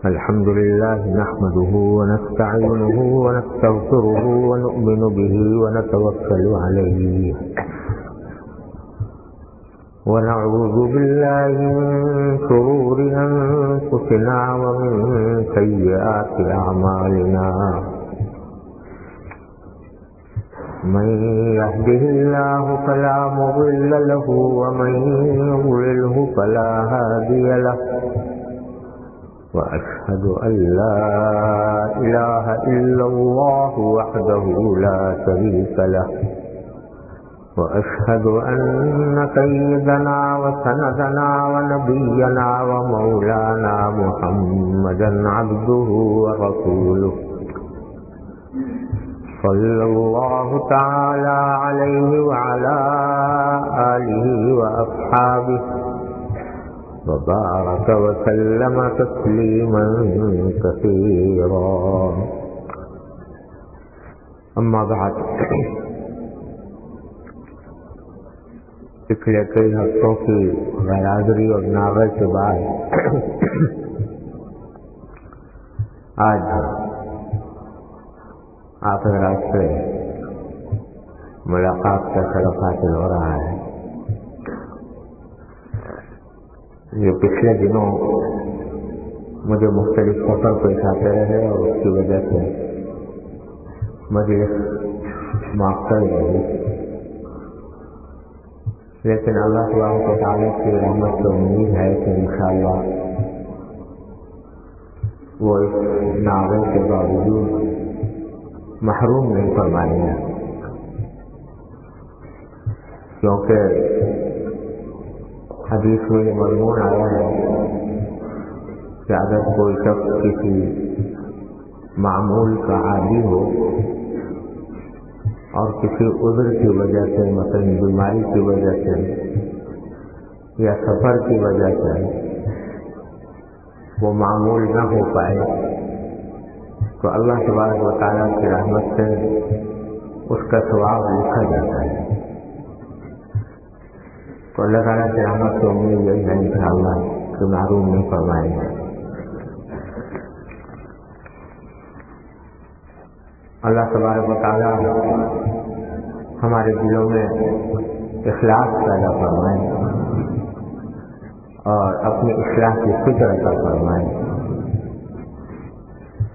الحمد لله نحمده ونستعينه ونستغفره ونؤمن به ونتوكل عليه ونعوذ بالله من شرور أنفسنا ومن سيئات أعمالنا من يهده الله فلا مضل له ومن يضلله فلا هادي له وأشهد أن لا إله إلا الله وحده لا شريك له وأشهد أن سيدنا وسندنا ونبينا ومولانا محمدا عبده ورسوله صلى الله تعالى عليه وعلى آله وأصحابه وبارك وسلم تسليما كثيرا أما بعد پچھلے کئی ہفتوں کی غیرحاضری اور ناغے کے بعد آج آپ حضرات سے ملاقات کا شرف حاصل ہو رہا ہے۔ یہ پچھلے دنوں مجھے مختلف سفر پیش آتے رہے اور اس کی وجہ سے مجلس معطل رہی، لیکن اللہ تبارک و تعالیٰ کی رحمت سے امید ہے کہ انشاءاللہ وہ اس ناول کے باوجود محروم نہیں فرمائیں گے، کیونکہ حدیث میں یہ مضمون آیا ہے کہ اگر کوئی شخص کسی معمول کا عادی ہو اور کسی عذر کی وجہ سے، مثلا بیماری کی وجہ سے یا سفر کی وجہ سے وہ معمول نہ ہو پائے، تو اللہ تبارک و تعالیٰ کی رحمت سے اس کا ثواب لکھا جاتا ہے۔ تو اللہ تعالیٰ کی رحمت سے امید یہی ہے انشاءاللہ کہ محروم نہیں فرمائیں گے۔ اللہ تبارک و تعالیٰ ہمارے دلوں میں اخلاص پیدا فرمائیں اور اپنی اصلاح کی فکر عطا فرمائیں،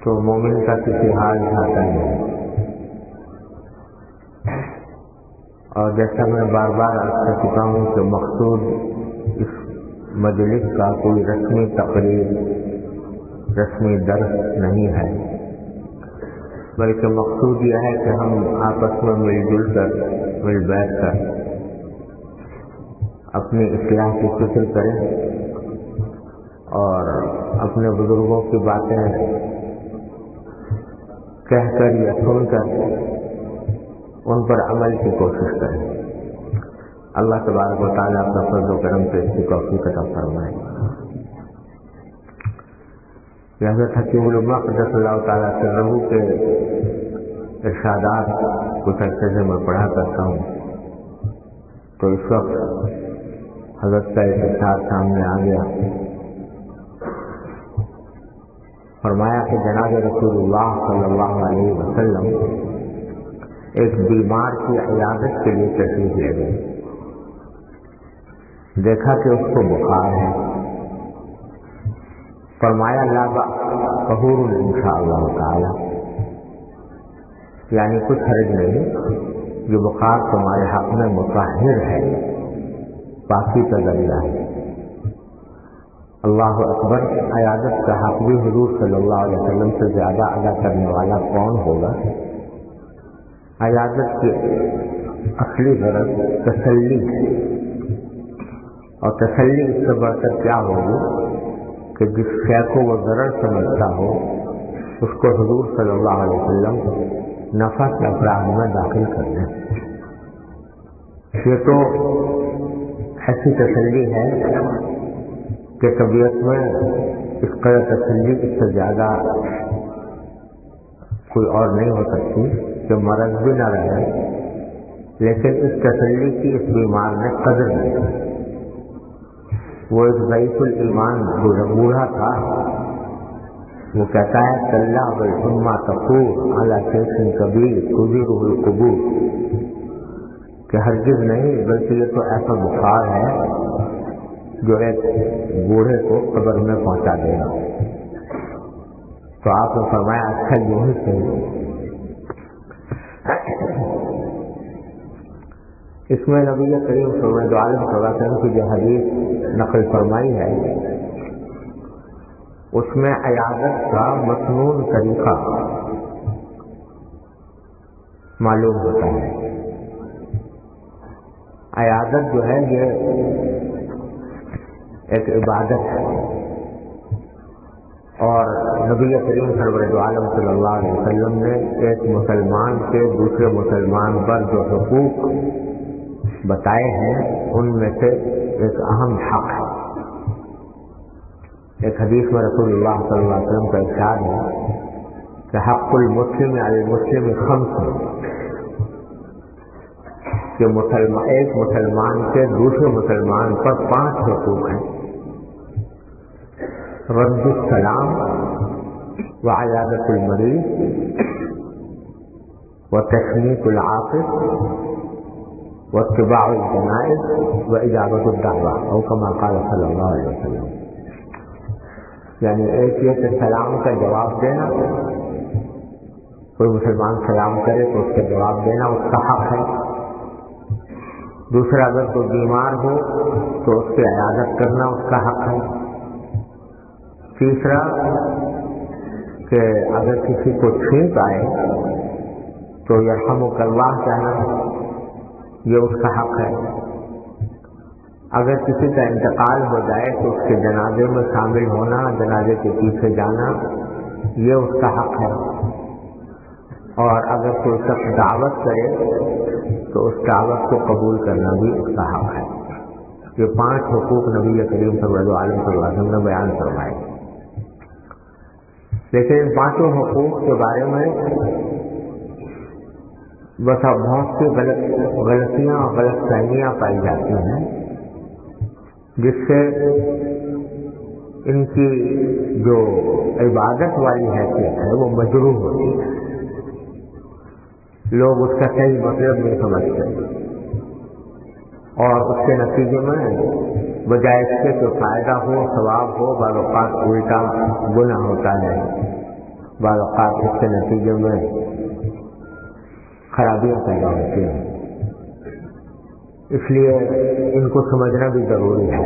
تو مومن کا کسی حال جاتا نہیں۔ اور جیسا میں بار بار عرض کر چکا ہوں کہ مقصود اس مجلس کا کوئی رسمی تقریر، رسمی درس نہیں ہے، بلکہ مقصود یہ ہے کہ ہم آپس میں مل جل کر، مل بیٹھ کر اپنی اصلاح کی فکر کریں اور اپنے بزرگوں کی باتیں کہہ کر یا سن کر ان پر عمل کی کوشش کریں۔ اللہ تبارک و تعالیٰ اپنا فضل و کرم سے اس کی توفیق عطا فرمائے۔ حضرت حکیم الامہ قدس اللہ تعالیٰ سرہ کے ارشادات کچھ عرصے سے میں پڑھا کرتا ہوں، تو اس وقت حضرت کا ایک ارشاد سامنے آ گیا۔ فرمایا کہ جناب رسول اللہ صلی اللہ علیہ وسلم ایک بیمار کی عیادت کے لیے تشریف لے گئے، دیکھا کہ اس کو بخار ہے، فرمایا لا بأس طہور انشاءاللہ تعالی، یعنی کچھ حرج نہیں، یہ بخار تمہارے حق میں مطہر ہے، پاکی کا ذریعہ ہے۔ اللہ اکبر! عیادت کا حق بھی حضور صلی اللہ علیہ وسلم سے زیادہ ادا کرنے والا کون ہوگا؟ عیادت کی اصلی غرض تسلی ہے، اور تسلی اس سے بڑھ کر کیا ہوگی کہ جس شے کو وہ ضرر سمجھتا ہو اس کو حضور صلی اللہ علیہ وسلم نفع کے افراد میں داخل کر دیں۔ یہ تو ایسی تسلی ہے کہ طبیعت میں اس قدر تسلی اس سے زیادہ کوئی اور نہیں ہو سکتی کہ مرض بھی نہ رہے، لیکن اس تسلی کی اس بیمار نے قدر نہیں کی۔ وہ ایک ضعیف الایمان بوڑھا تھا، وہ کہتا ہے کلا والحمى تفور علی شیخ کبیر تزیرہ القبور، کہ ہرگز نہیں بلکہ یہ تو ایسا بخار ہے جو ایک بوڑھے کو قبر میں پہنچا دے گا۔ تو آپ نے فرمایا اچھا یوں ہی صحیح۔ اس میں نبی کریم صلی اللہ علیہ وسلم کی جو حدیث نقل فرمائی ہے اس میں عیادت کا مسنون طریقہ معلوم ہوتا ہے۔ عیادت جو ہے یہ ایک عبادت ہے، اور نبی کریم صلی اللہ علیہ وسلم نے ایک مسلمان کے دوسرے مسلمان پر جو حقوق بتائے ہیں ان میں سے ایک اہم حق ہے۔ ایک حدیث میں رسول اللہ صلی اللہ علیہ وسلم کا ارشاد ہے کہ حق المسلم علی المسلم خمس، کہ ایک مسلمان کے دوسرے مسلمان پر 5 حقوق ہیں: رد السلام وعیادت المریض وتشمیت العاطف واتباع الجنائز واجابت الدعوہ، او کما قال صلی اللہ علیہ وسلم۔ یعنی ایک یہ کہ سلام کا جواب دینا، کوئی مسلمان سلام کرے تو اس کا جواب دینا اس کا حق ہے۔ دوسرا اگر کوئی بیمار ہو تو اس کی عیادت کرنا اس کا حق ہے۔ تیسرا کہ اگر کسی کو چھینک آئے تو یرحمک اللہ کہنا، یہ اس کا حق ہے۔ اگر کسی کا انتقال ہو جائے تو اس کے جنازے میں شامل ہونا، جنازے کے پیچھے جانا، یہ اس کا حق ہے۔ اور اگر کوئی شخص دعوت کرے تو اس دعوت کو قبول کرنا بھی اس کا حق ہے۔ یہ 5 حقوق نبی کریم صلی اللہ علیہ وسلم نے بیان فرمائے۔ لیکن ان 5 حقوق کے بارے میں بس بہت سی غلطیاں اور غلط فہمیاں پائی جاتی ہیں، جس سے ان کی جو عبادت والی حیثیت ہے وہ مجروح ہوتی ہے، لوگ اس کا صحیح مطلب نہیں سمجھتے، اور اس کے نتیجے میں بجائے اس کے تو فائدہ ہو، ثواب ہو، بعض اوقات الٹا گناہ ہوتا ہے، بعض اوقات اس کے نتیجے میں خرابیاں پیدا ہوتی ہیں۔ اس لیے ان کو سمجھنا بھی ضروری ہے۔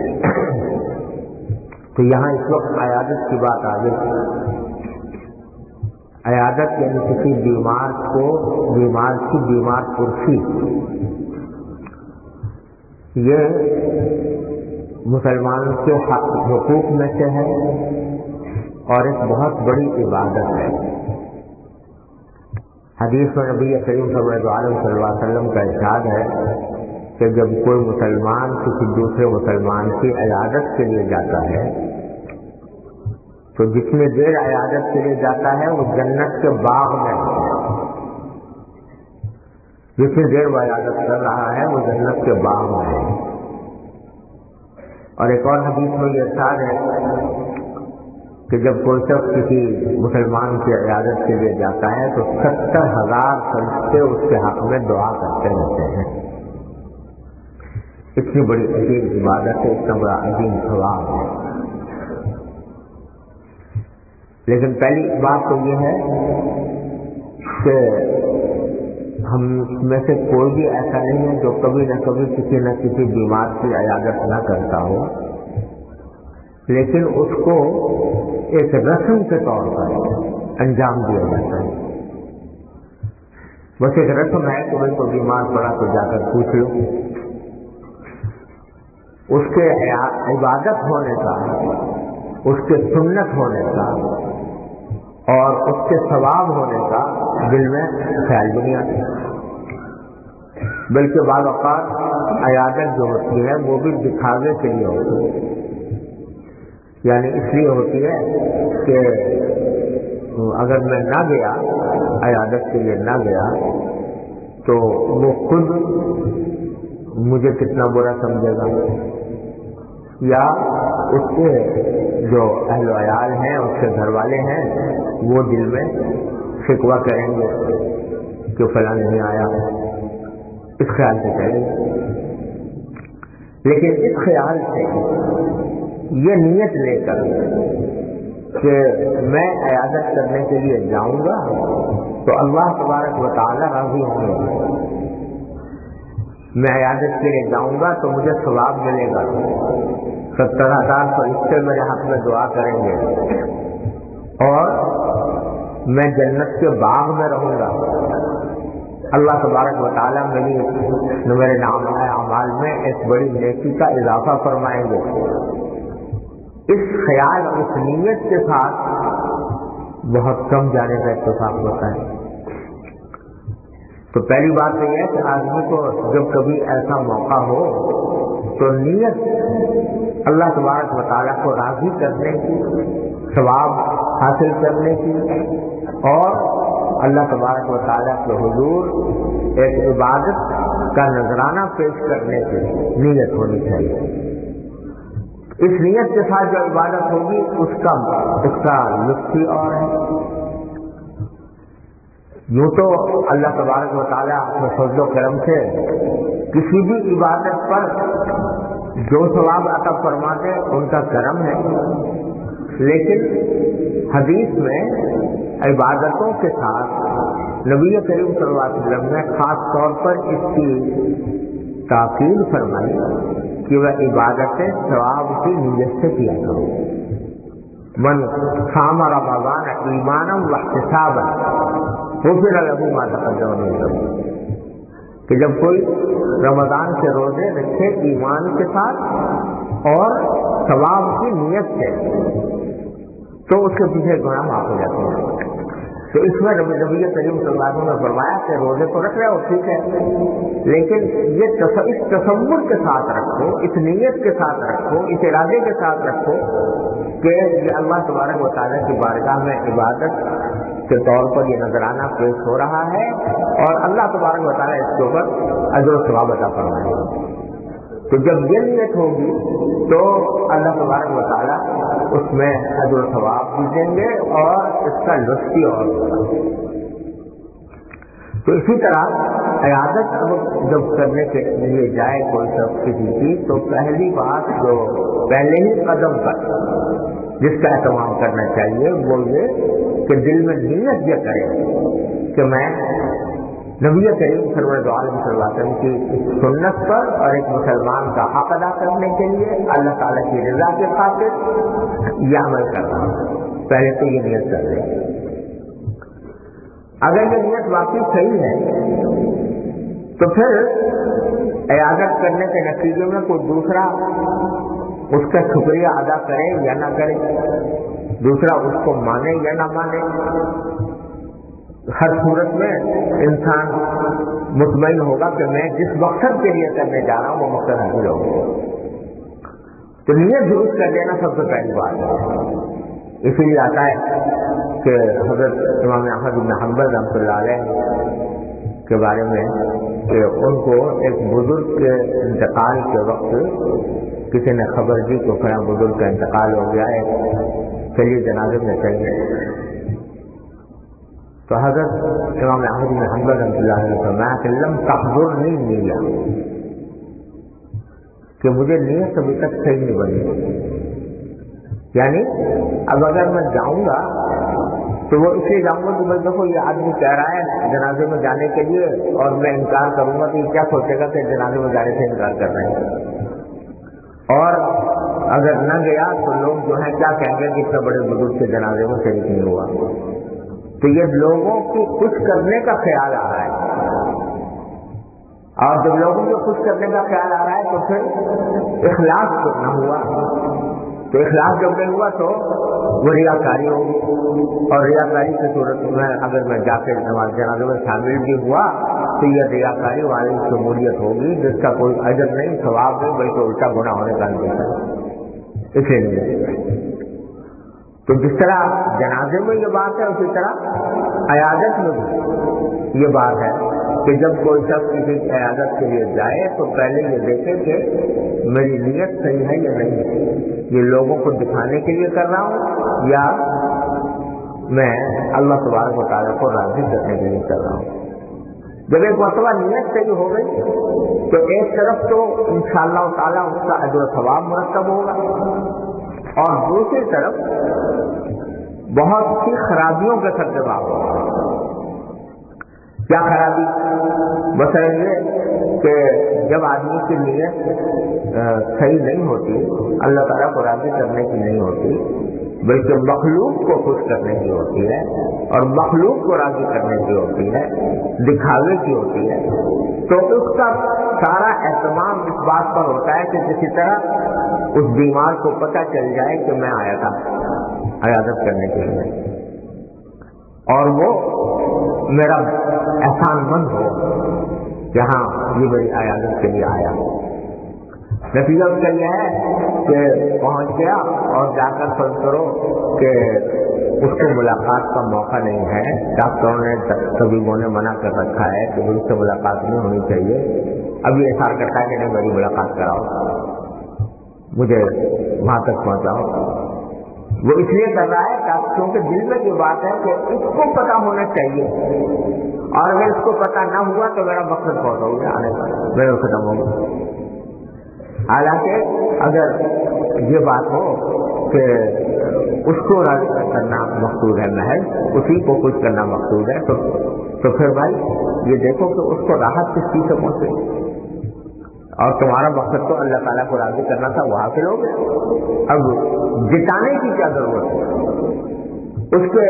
تو یہاں اس وقت عیادت کی بات آ گئی۔ عیادت یعنی کسی بیمار کی بیمار پرسی، یہ مسلمان کے حقوق میں سے ہے اور ایک بہت بڑی عبادت ہے۔ حدیث میں نبی کریم صلی اللہ علیہ وسلم کا ارشاد ہے کہ جب کوئی مسلمان کسی دوسرے مسلمان کی عیادت کے لیے جاتا ہے تو جتنی دیر عیادت کے لیے جاتا ہے وہ جنت کے باغ میں ہے، جتنی دیر وہ عیادت کر رہا ہے وہ جنت کے باغ میں ہے۔ اور ایک اور حدیث میں یہ ارشاد ہے کہ جب کوئی شخص کسی مسلمان کی عیادت کے لیے جاتا ہے تو 70,000 فرشتے اس کے حق میں دعا کرتے رہتے ہیں۔ اتنی بڑی عظیم عبادت ہے، اتنا بڑا عظیم ثواب ہے۔ لیکن پہلی بات تو یہ ہے کہ ہم میں سے کوئی بھی ایسا نہیں ہے جو کبھی نہ کبھی کسی نہ کسی بیمار کی عیادت نہ کرتا ہو، لیکن اس کو ایک رسم کے طور پر انجام دیا جاتا ہے۔ بس ایک رسم ہے کہ کوئی بیمار پڑا تو جا کر پوچھ لو۔ اس کے عبادت ہونے کا، اس کے سنت ہونے کا اور اس کے ثواب ہونے کا دل میں خیال بھی نہیں آتا، بلکہ بعض اوقات عیادت جو ہوتی ہے وہ بھی دکھاوے کے لیے ہوتی ہے، یعنی اس لیے ہوتی ہے کہ اگر میں نہ گیا، عیادت کے لیے نہ گیا تو وہ خود مجھے کتنا برا سمجھے گا، یا اس کے جو اہل و عیال ہیں، اس کے گھر والے ہیں، وہ دل میں شکوہ کریں گے کہ فلاں نہیں آیا، اس خیال سے چلیں گے۔ لیکن اس خیال سے یہ نیت لے کر کہ میں عیادت کرنے کے لیے جاؤں گا تو اللہ تبارک و تعالی راضی ہوں گے، میں عیادت کے لیے جاؤں گا تو مجھے ثواب ملے گا، 70,000 فرشتے میرے حق میں دعا کریں گے، اور میں جنت کے باغ میں رہوں گا، اللہ تبارک و تعالیٰ میرے اعمال میں ایک بڑی نیکی کا اضافہ فرمائیں گے۔ اس خیال اور اس نیت کے ساتھ بہت کم جانے کا اتفاق ہوتا ہے۔ تو پہلی بات تو یہ ہے کہ آدمی کو جب کبھی ایسا موقع ہو تو نیت اللہ تبارک و تعالیٰ کو راضی کرنے کی، ثواب حاصل کرنے کی، اور اللہ تبارک و تعالیٰ کے حضور ایک عبادت کا نذرانہ پیش کرنے کی نیت ہونی چاہیے۔ اس نیت کے ساتھ جو عبادت ہوگی اس کا لطف ہی اور ہے۔ یوں تو اللہ تبارک و تعالیٰ اپنے فضل و کرم سے کسی بھی عبادت پر جو ثواب عطا فرماتے ان کا کرم ہے، لیکن حدیث میں عبادتوں کے ساتھ نبی کریم صلی اللہ علیہ وسلم نے خاص طور پر اس کی تاکید فرمائی کہ وہ عبادتیں ثواب کی نیت سے کیا کرو۔ من صام رمضان ایمانا واحتسابا غفر له ما تقدم من ذنبه، کہ جب کوئی رمضان کے روزے رکھے ایمان کے ساتھ اور ثواب کی نیت سے تو اس کے پیچھے گناہ معاف ہو جاتے ہیں۔ تو اس میں نبی کریم صلی اللہ علیہ وسلم نے فرمایا کہ روزے کو رکھ رہے ہو ٹھیک ہے، لیکن یہ اس تصور کے ساتھ رکھو، اس نیت کے ساتھ رکھو، اس ارادے کے ساتھ رکھو کہ یہ اللہ تبارک و تعالیٰ کی بارگاہ میں عبادت کے طور پر یہ نذرانہ پیش ہو رہا ہے، اور اللہ تبارک و تعالیٰ اس کے اوپر اجر و ثواب عطا فرمائے گا۔ تو جب یہ نیت ہوگی تو اللہ تبارک و تعالیٰ اس میں اجر و ثواب بھی دیں گے اور اس کا لطف بھی اور ہوگا۔ تو اسی طرح عیادت جب کرنے کے لیے جائے کوئی شخص کسی کی، تو پہلی بات جو پہلے ہی قدم پر جس کا اہتمام کرنا چاہیے وہ یہ کہ دل میں نیت یہ کرے کہ میں نبی کریم سرور عالم صلی اللہ علیہ وسلم کی سنت پر اور ایک مسلمان کا حق ادا کرنے کے لیے اللہ تعالیٰ کی رضا کے خاطر یہ عمل کر رہا ہوں۔ پہلے تو یہ نیت کر لیں۔ اگر یہ نیت واقعی صحیح ہے تو پھر عیادت کرنے کے نتیجے میں کوئی دوسرا اس کا شکریہ ادا کرے یا نہ کرے، دوسرا اس کو مانے یا نہ مانے، ہر صورت میں انسان مطمئن ہوگا کہ میں جس مقصد کے لیے کرنے جا رہا ہوں وہ مقصد حاصل ہوگا۔ تو نیت درست کر لینا سب سے پہلی بات ہے۔ اسی لیے آتا ہے کہ حضرت امام احمد بن حنبل رحمۃ اللہ علیہ کے بارے میں کہ ان کو ایک بزرگ کے انتقال کے وقت کسی نے خبر دی کہ فلاں بزرگ کا انتقال ہو گیا ہے، چلیے جنازے میں چلیے۔ تو حضرت امام احمد بن حنبل رحمۃ اللہ علیہ نے فرمایا کہ لم تحضرنی نیہ، کہ مجھے نیت ابھی تک صحیح نہیں بنی۔ یعنی اب اگر میں جاؤں گا تو وہ اس لیے جاؤں گا کہ بھائی دیکھو یہ آدمی کہہ رہا ہے جنازے میں جانے کے لیے اور میں انکار کروں گا تو یہ کیا سوچے گا کہ جنازے میں جانے سے انکار کر رہے ہیں، اور اگر نہ گیا تو لوگ جو ہیں کیا کہیں گے کہ اتنے بڑے بزرگ کے جنازے میں شریک نہیں ہوا۔ تو یہ لوگوں کو خوش کرنے کا خیال آ رہا ہے، اور جب لوگوں کو خوش کرنے کا خیال آ رہا ہے تو پھر اخلاص تو نہ ہوا، تو اخلاص جب نہیں ہوا تو وہ ریاکاری ہوگی، اور ریاکاری کی صورت میں اگر میں جا کے نماز جنازے میں شامل بھی ہوا تو یہ ریاکاری والی شمولیت ہوگی جس کا کوئی اجر نہیں، ثواب نہیں، بلکہ الٹا گناہ ہونے کا اندیشہ ہے۔ اسی لیے تو جس طرح جنازے میں یہ بات ہے اسی طرح عیادت میں بھی یہ بات ہے کہ جب کوئی شخص کسی کی عیادت کے لیے جائے تو پہلے یہ دیکھے کہ میری نیت صحیح ہے یا نہیں، یہ لوگوں کو دکھانے کے لیے کر رہا ہوں یا میں اللہ تبارک و تعالیٰ کو راضی کرنے کے لیے کر رہا ہوں۔ جب ایک مرتبہ نیت صحیح ہو گئی تو ایک طرف تو انشاءاللہ تعالیٰ اس کا اجر و ثواب مرتب ہوگا، اور دوسری طرف بہت سی خرابیوں کا ارتکاب ہوگا۔ کیا خرابی؟ مثلا یہ کہ جب آدمی کی نیت صحیح نہیں ہوتی، اللہ تعالیٰ کو راضی کرنے کی نہیں ہوتی، بلکہ مخلوق کو خوش کرنے کی ہوتی ہے اور مخلوق کو راضی کرنے کی ہوتی ہے، دکھاوے کی ہوتی ہے، تو اس کا سارا اہتمام اس بات پر ہوتا ہے کہ کسی طرح اس بیمار کو پتہ چل جائے کہ میں آیا تھا عیادت کرنے کے لیے، اور وہ میرا احسان مند ہو کہ ہاں یہ میری عیادت کے لیے آیا۔ نتیجہ اس کا یہ ہے کہ پہنچ گیا اور جا کر فرض کرو کہ اس کو ملاقات کا موقع نہیں ہے، ڈاکٹروں نے طبیبوں نے منع کر رکھا ہے کہ اس سے ملاقات نہیں ہونی چاہیے، اب یہ احسان کرتا ہے کہ نہیں میری ملاقات کراؤ، مجھے وہاں تک پہنچاؤ۔ وہ اس لیے کر رہا ہے کیونکہ دل میں یہ بات ہے کہ اس کو پتہ ہونا چاہیے، اور اگر اس کو پتہ نہ ہوا تو میرا مقصد بہت ہو گیا، آنے کا میرا ختم ہو گیا۔ حالانکہ اگر یہ بات ہو کہ اس کو راضی کرنا مقصود ہے، محض اسی کو خوش کرنا مقصود ہے، تو پھر بھائی یہ دیکھو کہ اس کو راحت کس چیز سے پہنچے، اور تمہارا مقصد تو اللہ تعالیٰ کو راضی کرنا تھا، وہ حاصل ہو گیا۔ اب جتانے کی کیا ضرورت ہے؟ اس کے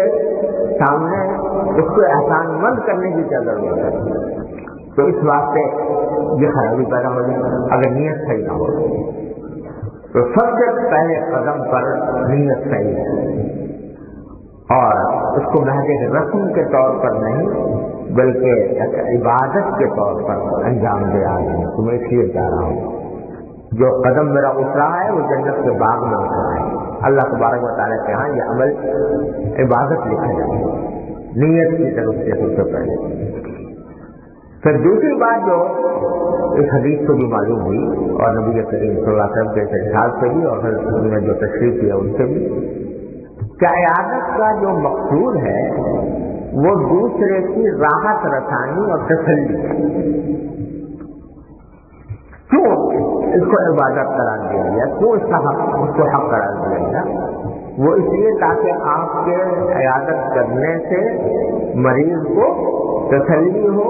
سامنے اس کو احسان مند کرنے کی کیا ضرورت ہے؟ تو اس واسطے یہ خرابی پیدا ہو جائے اگر نیت صحیح نہ ہو۔ تو سب سے پہلے قدم پر نیت صحیح ہے، اور اس کو محض ایک رسم کے طور پر نہیں بلکہ ایک عبادت کے طور پر انجام دے رہا ہوں، تمہیں اس لیے جا رہا ہوں۔ جو قدم میرا اٹھ رہا ہے وہ جنت کے باغ میں اٹھ رہا ہے، اللہ تبارک و تعالیٰ کے ہاں یہ عمل عبادت لکھا جائے نیت کی طرف سے سب سے پہلے۔ پھر دوسری بات جو اس حدیث کو بھی معلوم ہوئی اور نبی کریم صلی اللہ علیہ وسلم کے ارشاد سے بھی اور پھر انہوں نے جو تشریح کیا ان سے بھی، کہ عیادت کا جو مقصود ہے وہ دوسرے کی راحت رسانی اور تسلی ہے۔ کیوں اس کو عبادت قرار دیا گیا، کیوں اس کو حق قرار دیا گیا؟ وہ اس لیے تاکہ آپ کے عیادت کرنے سے مریض کو تسلی ہو،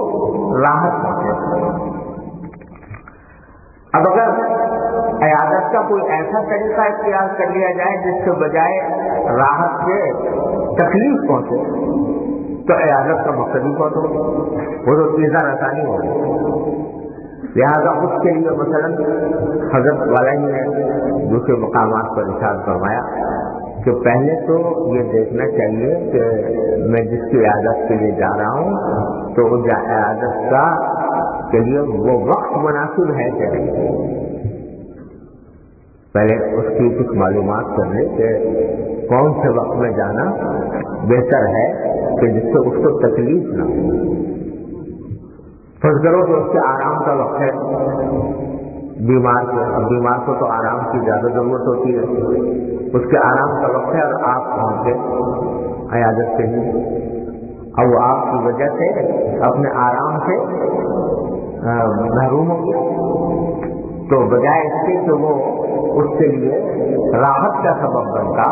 راحت پہنچے۔ اب اگر عیادت کا کوئی ایسا طریقہ اختیار کر لیا جائے جس کے بجائے راحت سے تکلیف پہنچے تو عیادت کا مقصد ہی بہت ہوگا، وہ تو چیزیں آسانی ہوگی۔ لہذا اس کے لیے مثلا حضرت والا ہی نے دوسرے مقامات پر ارشاد فرمایا کہ پہلے تو یہ دیکھنا چاہیے کہ میں جس کی عیادت کے لیے جا رہا ہوں تو وہ عیادت کا کے لیے وہ وقت مناسب ہے کہ نہیں، پہلے اس کی کچھ معلومات کر لے کہ کون سے وقت میں جانا بہتر ہے کہ جس سے اس کو تکلیف نہ ہو۔ فرض کرو کہ اس کے آرام کا وقت ہے، بیمار کو تو آرام کی زیادہ ضرورت ہوتی ہے، اس کے آرام کا وقت ہے اور آپ پہنچے عیادت کے لیے، اب وہ آپ کی وجہ سے اپنے آرام سے محروم ہو گیا، تو بجائے اس کے کہ وہ اس کے لیے راحت کا سبب بنتا،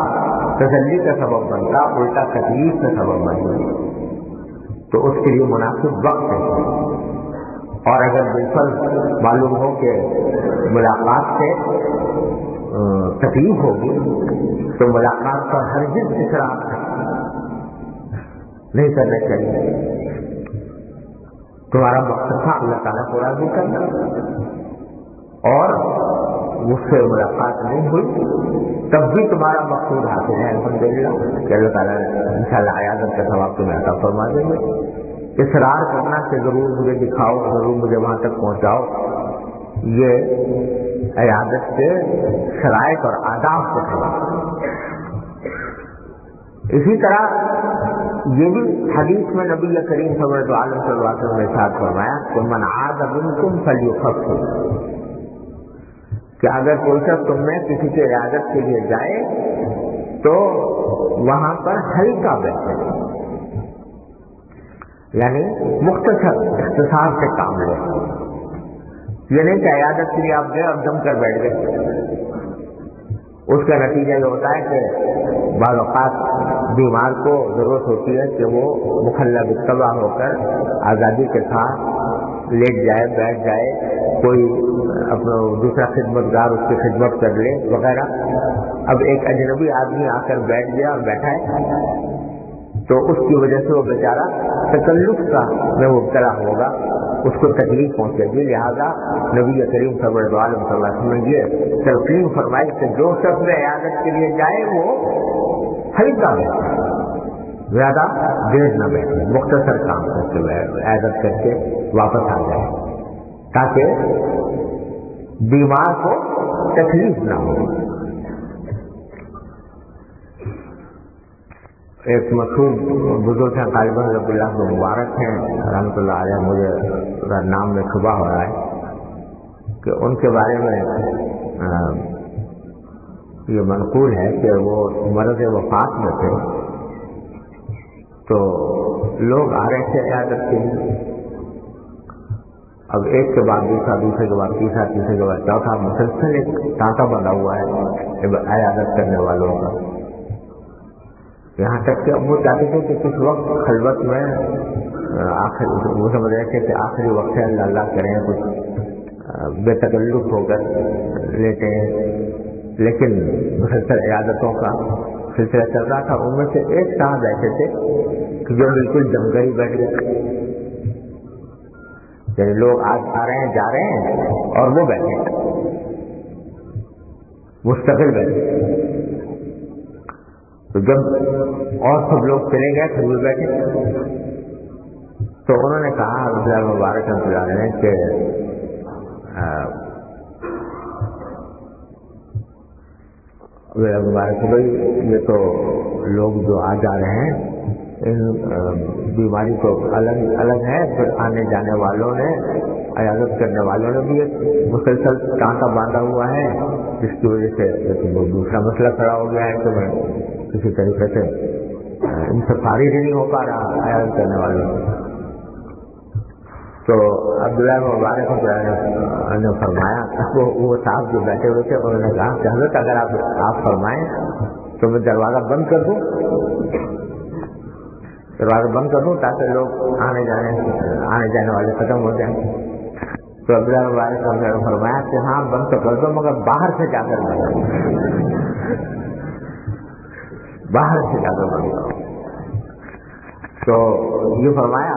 تسلی کا سبب بنتا، الٹا تکلیف کا سبب بنتا، تو اس کے لیے مناسب وقت ہے۔ اور اگر بالکل معلوم ہو کہ ملاقات سے تکلیف ہوگی تو ملاقات پر ہرگز اصرار نہیں کرنا چاہیے۔ تمہارا مقصد تھا اللہ تعالیٰ کو راضی کرنا، اور مجھ سے ملاقات نہیں ہوئی تب بھی تمہارا مقصود حاصل ہے الحمدللہ کہ اللہ تعالیٰ انشاءاللہ عیادت کا ثواب تمہیں عطا فرما دیں گے۔ اصرار کرنا کہ ضرور مجھے دکھاؤ، ضرور مجھے وہاں تک پہنچاؤ، یہ عیادت کے شرائط اور آداب کے خلاف۔ اسی طرح یہ بھی حدیث میں نبی کریم صلی اللہ علیہ وسلم نے ارشاد فرمایا کہ من عاد منکم فلیخفف، کہ اگر کوئی شخص تم میں کسی کی عیادت کے لیے جائے تو وہاں پر ہلکا بیٹھے، یعنی مختصر اختصار سے کام لے. یہ نہیں کہ عیادت کے لیے آپ گئے اور جم کر بیٹھ گئے. اس کا نتیجہ یہ ہوتا ہے کہ بعض اوقات بیمار کو ضرورت ہوتی ہے کہ وہ مخلع بالطبع ہو کر آزادی کے ساتھ لیٹ جائے، بیٹھ جائے، کوئی اپنا دوسرا خدمتگار اس کی خدمت کر لے وغیرہ. اب ایک اجنبی آدمی آ کر بیٹھ گیا اور بیٹھا ہے تو اس کی وجہ سے وہ بیچارہ تکلف کا میں مبتلا ہوگا، اس کو تکلیف پہنچے گی. لہذا نبی کریم صلی اللہ علیہ وسلم نے یہ تلقین فرمائی کہ جو شخص عیادت کے لیے جائے وہ ہلکا بیٹھے، زیادہ دیر نہ بیٹھے، مختصر کام کر کے عیادت کر کے واپس آ جائے تاکہ بیمار کو تکلیف نہ ہو. ایک مشہور بزرگ ہیں طالب رب اللہ کو مبارک ہیں رحمۃ اللہ علیہ، مجھے نام میں شبہ ہو رہا ہے کہ ان کے بارے میں یہ منقول ہے کہ وہ مرض وفات میں تھے تو لوگ آ رہے تھے عیادت کے لیے. اب ایک کے بعد دوسرا، دوسرے کے بعد تیسرا، تیسرے کے بعد چوتھا، مسلسل ایک تانتا بنا ہوا ہے عیادت کرنے والوں کا. یہاں تک کہ وہ چاہتے تھے کہ کچھ وقت خلوت میں وہ سمجھ رہے تھے کہ آخری وقت ہے، اللہ اللہ کریں، کچھ بے تکلف ہو کر لیتے ہیں. لیکن مسلسل عیادتوں کا سلسلہ چل رہا تھا. ان میں سے ایک صاحب ایسے تھے کہ جو بالکل جم کر ہی بیٹھ گئے، یعنی لوگ آج آ رہے ہیں جا رہے ہیں اور وہ بیٹھے مستقل بیٹھے. تو جب اور سب لوگ چلے گئے پھر بھی بیٹھے تو انہوں نے کہا عبداللہ مبارک رحمۃ اللہ علیہ کہ مبارک بھائی یہ تو لوگ جو آ جا رہے ہیں ان بیماری تو الگ الگ ہے، پھر آنے جانے والوں نے، عیادت کرنے والوں نے بھی ایک مسلسل ٹانکا باندھا ہوا ہے، جس کی وجہ سے دوسرا مسئلہ کھڑا ہو گیا ہے کہ میں کسی طریقے سے ان سے فارغ ہی نہیں ہو پا رہا عیادت کرنے والوں. تو عبداللہ مبارک نے فرمایا، وہ صاحب جو بیٹھے ہوئے تھے انہوں نے کہا کہ حضرت اگر آپ فرمائیں تو میں دروازہ بند کر دوں، دروازہ بند کر دوں تاکہ لوگ آنے جانے والے ختم ہو جائیں. تو عبداللہ مبارک نے فرمایا کہ ہاں بند تو کر دو مگر باہر سے جا کر باہر سے جا کر بند کرو. تو یہ فرمایا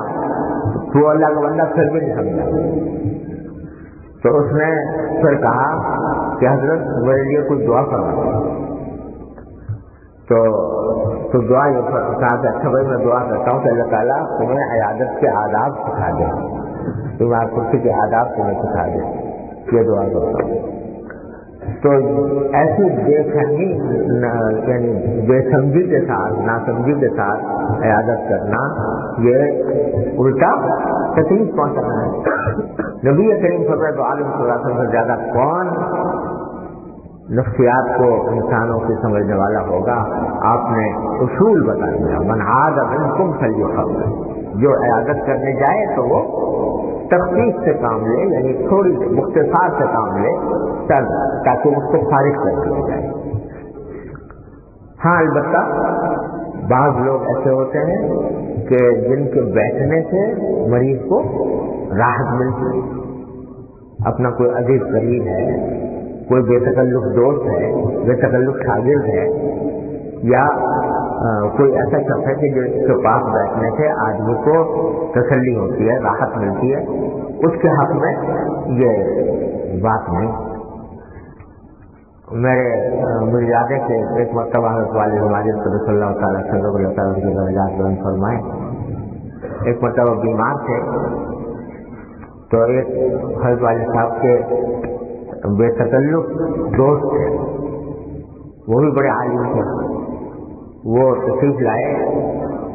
تو اللہ کا بندہ پھر بھی نہیں سمجھا. تو اس نے پھر کہا کہ حضرت میرے لیے کچھ دعا کرنا. تو دعا یہ کہا کہ اچھا بھائی میں دعا کرتا ہوں کہ اللہ تعالیٰ تمہیں عیادت کے آداب سکھا دے، تمہارے کرسی کے آداب تمہیں سکھا دے، یہ دعا کرتا ہوں. تو ایسی بے فہمی یعنی بے سمجھی کے ساتھ، ناسمجھی کے ساتھ عیادت کرنا یہ الٹا تکلیف پہنچانا ہے. نبی کریم صلی اللہ علیہ وسلم سے زیادہ کون نفسیات کو انسانوں کی سمجھنے والا ہوگا. آپ نے اصول بتا دیا، من عاد منکم فلیخفف، جو عیادت کرنے جائے تو وہ تخفیف سے کام لے، یعنی تھوڑی مختصر سے کام لے تاکہ اس کو فارغ کر دیا جائے. ہاں البتہ بعض لوگ ایسے ہوتے ہیں کہ جن کے بیٹھنے سے مریض کو راحت ملتی ہے، اپنا کوئی عزیز قریب ہے، کوئی بے تکلف دوست ہے، بے تکلف شاگرد ہے، یا کوئی ایسا شخص ہے کہ جس کے پاس بیٹھنے سے آدمی کو تسلی ہوتی ہے، راحت ملتی ہے، اس کے حق میں یہ بات نہیں. مجھے یاد ہے کہ ایک مرتبہ حضرت والد ماجد صلی اللہ تعالیٰ اللہ تعالیٰ کے درجات بلند فرمائے، ایک مرتبہ بیمار تھے تو ایک حضرت والد صاحب کے بے تکلف دوست تھے، وہ بھی بڑے عالم تھے. وہ تشریف لائے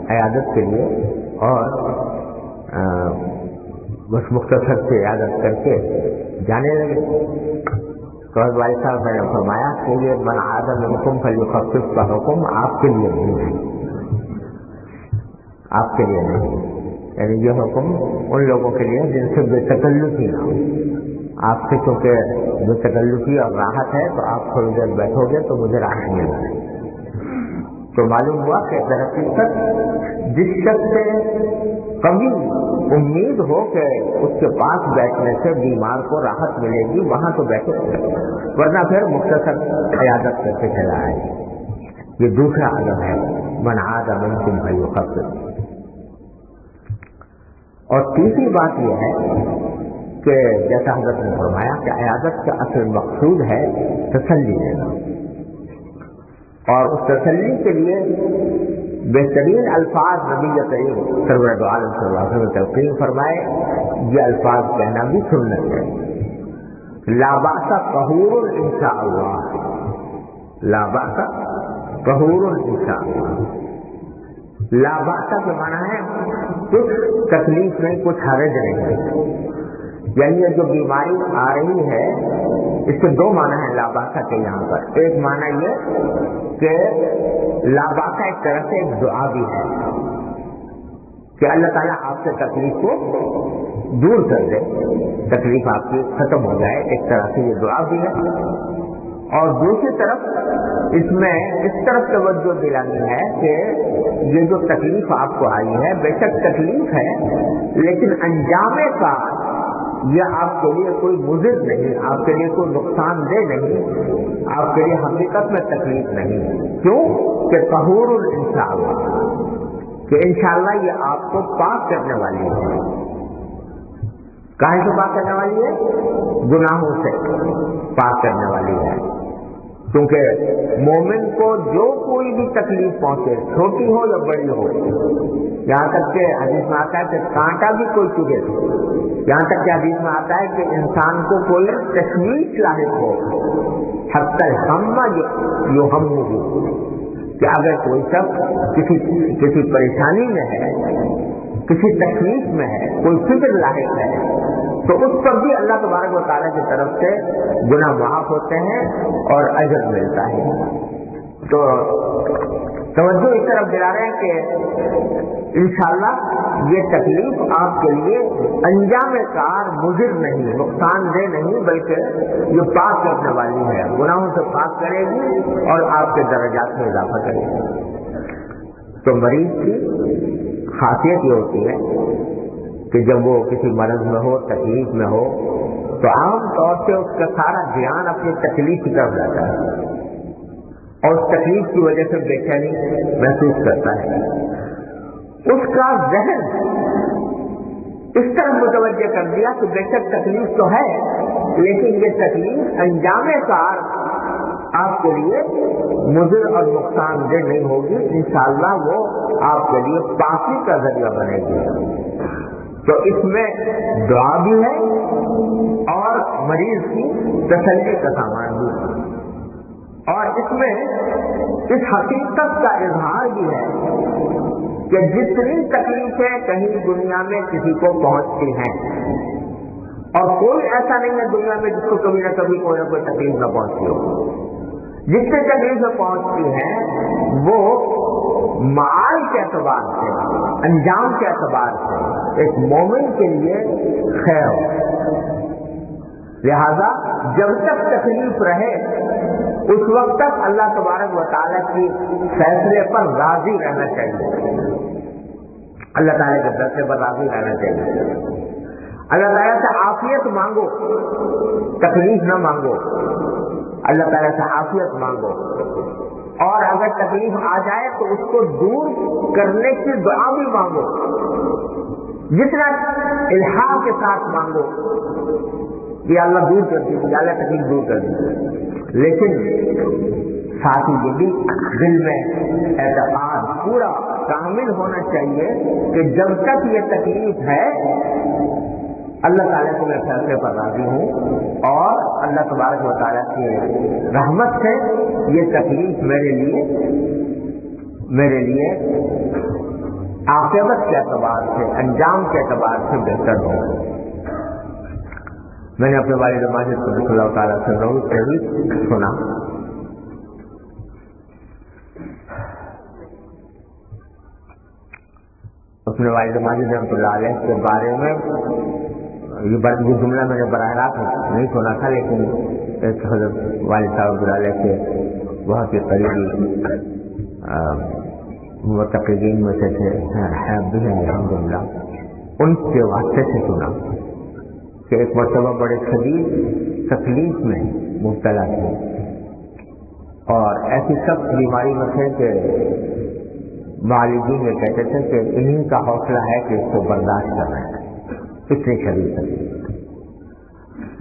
عیادت کے لیے، اور بس مختصر سے عیادت کر کے جانے لگے. تو حضرت والد صاحب نے فرمایا کہ یہ من عاد منکم فلیخفف کا حکم آپ کے لیے نہیں ہے، آپ کے لیے نہیں، یعنی یہ حکم ان لوگوں کے لیے جن سے بے تکلفی نہ ہو. آپ سے چونکہ بے تکلفی اور راحت ہے تو آپ تھوڑی دیر بیٹھو گے تو مجھے راحت مل جائے. تو معلوم ہوا کہ در حقیقت جس شخص سے کبھی امید ہو کہ اس کے پاس بیٹھنے سے بیمار کو راحت ملے گی وہاں تو بیٹھے، ورنہ پھر مختصر عیادت کر کے چلا آئے. یہ دوسرا عدم ہے من عاد منکم فلیخفف. اور تیسری بات یہ ہے کہ جیسا حضرت نے فرمایا کہ عیادت کا اصل مقصود ہے تسلی دینا، اور اس تسلی کے لیے بہترین الفاظ نبی کریم سرور دو عالم صلی اللہ علیہ وسلم نے تلقین فرمائے. یہ الفاظ کہنا بھی سنت ہے. لا بأس طہور انشاء اللہ، لا بأس طہور انشاء اللہ. لا بأس کے معنی ہے کچھ تکلیف نہیں، کچھ حرج نہیں. یعنی یہ جو بیماری آ رہی ہے اس کے دو معنی ہیں لا بأس کے یہاں پر. ایک معنی یہ کہ لا بأس ایک طرح سے ایک دعا بھی ہے کہ اللہ تعالیٰ آپ سے تکلیف کو دور کر دے، تکلیف آپ کی ختم ہو جائے، ایک طرح سے یہ دعا بھی ہے. اور دوسری طرف اس میں اس طرف توجہ دلانی ہے کہ یہ جو تکلیف آپ کو آئی ہے بے شک تکلیف ہے، لیکن انجام کا یہ آپ کے لیے کوئی مضر نہیں، آپ کے لیے کوئی نقصان دہ نہیں، آپ کے لیے حقیقت میں تکلیف نہیں. کیوں کہ طہور انشاءاللہ، کہ انشاءاللہ یہ آپ کو پاک کرنے والی ہے. کہاں سے پاک کرنے والی ہے؟ گناہوں سے پاک کرنے والی ہے. کیونکہ مومن کو جو کوئی بھی تکلیف پہنچے، چھوٹی ہو یا بڑی ہو، یہاں تک کہ حدیث میں آتا ہے کہ کانٹا بھی کوئی چبھے، یہاں تک کہ حدیث میں آتا ہے کہ انسان کو کوئی تشویش لاحق ہو، حتی الہم یہمہ، کہ اگر کوئی شخص کسی پریشانی میں ہے، کسی تکلیف میں ہے، کوئی فکر لاحق ہے، تو اس پر بھی اللہ تبارک و تعالیٰ کی طرف سے گناہ معاف ہوتے ہیں اور اجر ملتا ہے. تو توجہ اس طرف دلا رہے ہیں کہ انشاءاللہ یہ تکلیف آپ کے لیے انجام کار مضر نہیں، نقصان دہ نہیں، بلکہ یہ پاک کرنے والی ہے، گناہوں سے پاک کرے گی اور آپ کے درجات میں اضافہ کرے گی. تو مریض کی خاصیت یہ ہوتی ہے کہ جب وہ کسی مرض میں ہو، تکلیف میں ہو، تو عام طور سے اس کا سارا دھیان اپنی تکلیف کی طرف جاتا ہے اور اس تکلیف کی وجہ سے بے چینی محسوس کرتا ہے. اس کا ذہن اس طرح متوجہ کر دیا کہ بے شک تکلیف تو ہے، لیکن یہ تکلیف انجام کار آپ کے لیے مضر اور نقصان دہ نہیں ہوگی، انشاءاللہ وہ آپ کے لیے پاکی کا ذریعہ بنے گی. تو اس میں دعا بھی ہے اور مریض کی تسلی کا سامان بھی ہے، اور اس میں اس حقیقت کا اظہار بھی ہے کہ جتنی تکلیفیں کہیں دنیا میں کسی کو پہنچتی ہیں، اور کوئی ایسا نہیں ہے دنیا میں جس کو کبھی نہ کبھی کوئی نہ کوئی تکلیف نہ پہنچتی ہو، جتنی تکلیفیں پہنچتی ہیں وہ معال کے اعتبار سے، انجام کے اعتبار سے ایک مومن کے لیے خیر ہو. لہذا جب تک تکلیف رہے اس وقت تک اللہ تبارک و تعالیٰ کی فیصلے پر راضی رہنا چاہیے، اللہ تعالیٰ کے فیصلے پر راضی رہنا چاہیے. اللہ تعالیٰ سے عافیت مانگو، تکلیف نہ مانگو، اللہ تعالیٰ سے عافیت مانگو، اور اگر تکلیف آ جائے تو اس کو دور کرنے کی دعا بھی مانگو، جتنا الہام کے ساتھ مانگو کہ اللہ دور کر دیجیے، اللہ تکلیف دور کر دیجیے. لیکن ساتھ ہی یہ بھی دل میں اعتقاد پورا کامل ہونا چاہیے کہ جب تک یہ تکلیف ہے اللہ تعالیٰ کے میں فیصلے پر راضی ہوں، اور اللہ تبارک و تعالیٰ کی رحمت سے یہ تکلیف میرے لیے عاقبت کے اعتبار سے، انجام کے اعتبار سے بہتر ہو۔ میں نے اپنے والد ماجد صلی اللہ تعالیٰ سے بھی سنا، اپنے والد ماجد رحمۃ اللہ علیہ کے بارے میں یہ جملہ میں نے براہ راست نہیں سنا تھا، لیکن ایک حضرت والد صاحب علیہ کے بہت ہی قریبی متقدین میں سے تھے، الحمدللہ، ان کے واسطے سے سنا کہ ایک مرتبہ بڑے شدید تکلیف میں مبتلا تھے اور ایسی سخت بیماری میں تھے کہ والدین یہ کہتے تھے کہ انہیں کا حوصلہ ہے کہ اس کو برداشت کرنا ہے، اتنی شدید تکلیف۔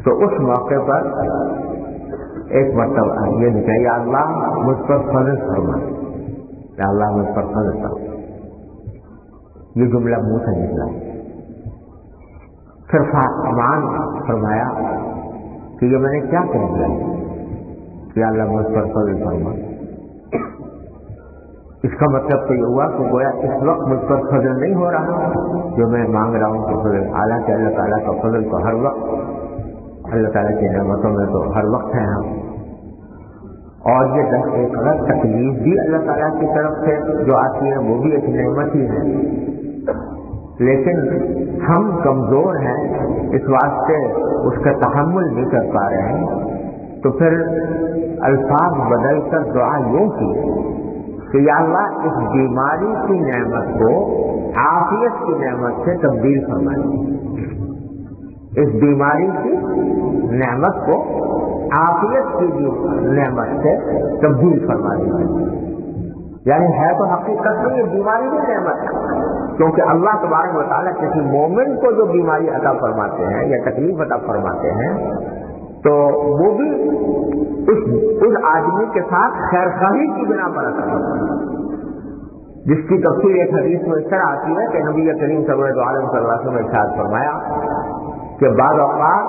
تو اس موقع پر ایک مرتبہ یہ نکلا، یا اللہ مجھ پر فضل فرما، یا اللہ مجھ پر فضل فرما، یہ جملہ منہ سے نکلا۔ پھر امان فرمایا کہ یہ میں نے کیا کہہ دیا کہ اللہ مجھ پر فضل فرما۔ اس کا مطلب تو یہ ہوا کہ گویا اس وقت مجھ پر فضل نہیں ہو رہا جو میں مانگ رہا ہوں کہ فضل، حالانکہ اللہ تعالیٰ کا فضل تو ہر وقت، اللہ تعالیٰ کی نعمتوں میں تو ہر وقت ہے ہم، اور یہ ایک غلط تکلیف بھی اللہ تعالیٰ کی طرف سے جو آتی ہے وہ بھی ایک نعمت ہی ہے، لیکن ہم کمزور ہیں، اس واسطے اس کا تحمل نہیں کر پا رہے ہیں۔ تو پھر الفاظ بدل کر دعا یوں کی کہ یا اللہ اس بیماری کی نعمت کو عافیت کی نعمت سے تبدیل فرما دیجیے، اس بیماری کی نعمت کو عافیت کی نعمت سے تبدیل فرما دیجیے۔ یعنی ہے تو حقیقت میں یہ بیماری بھی نعمت ہے، کیونکہ اللہ تبارک و تعالیٰ کسی مومن کو جو بیماری عطا فرماتے ہیں یا تکلیف عطا فرماتے ہیں تو وہ بھی اس آدمی کے ساتھ خیر خواہی کی بنا پر عطا فرماتے ہیں، جس کی تفصیل ایک حدیث میں اس طرح آتی ہے کہ نبی کریم صلی اللہ علیہ وسلم نے ارشاد فرمایا کہ بعض اوقات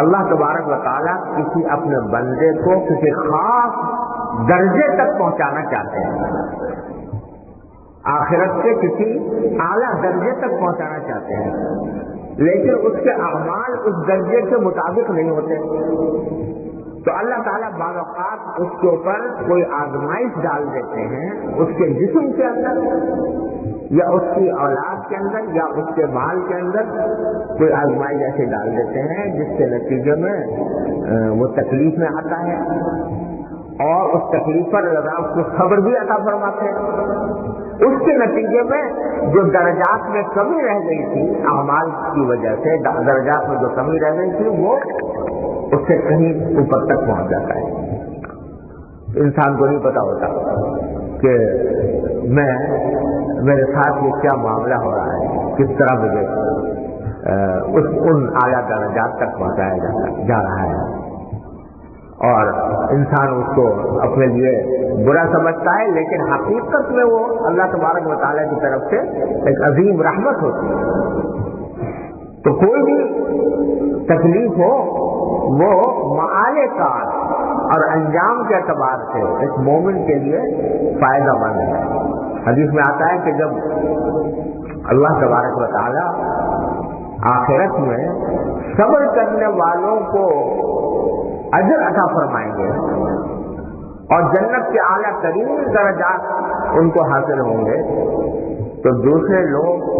اللہ تبارک و تعالیٰ کسی اپنے بندے کو کسی خاص درجے تک پہنچانا چاہتے ہیں، آخرت کے کسی اعلیٰ درجے تک پہنچانا چاہتے ہیں، لیکن اس کے اعمال اس درجے کے مطابق نہیں ہوتے، تو اللہ تعالیٰ بعض اوقات اس کے اوپر کوئی آزمائش ڈال دیتے ہیں، اس کے جسم کے اندر یا اس کی اولاد کے اندر یا اس کے مال کے اندر کوئی آزمائش ایسے ڈال دیتے ہیں جس کے نتیجے میں وہ تکلیف میں آتا ہے، اور اس تکلیف پر اللہ اس کو صبر بھی عطا فرماتے ہیں۔ اس کے نتیجے میں جو درجات میں کمی رہ گئی تھی اعمال کی وجہ سے، درجات میں جو کمی رہ گئی تھی وہ اس سے کہیں اوپر تک پہنچ جاتا ہے۔ انسان کو نہیں پتا ہوتا کہ میرے ساتھ یہ کیا معاملہ ہو رہا ہے، کس طرح مجھے ان اعلیٰ درجات تک پہنچایا جا رہا ہے، اور انسان اس کو اپنے لیے برا سمجھتا ہے، لیکن حقیقت میں وہ اللہ تبارک و تعالیٰ کی طرف سے ایک عظیم رحمت ہوتی ہے۔ تو کوئی بھی تکلیف ہو وہ معال کار اور انجام کے اعتبار سے ایک مومن کے لیے فائدہ مند ہے۔ حدیث میں آتا ہے کہ جب اللہ تبارک و تعالیٰ آخرت میں صبر کرنے والوں کو اجر عطا فرمائیں گے اور جنت کے اعلیٰ ترین درجات ان کو حاصل ہوں گے، تو دوسرے لوگ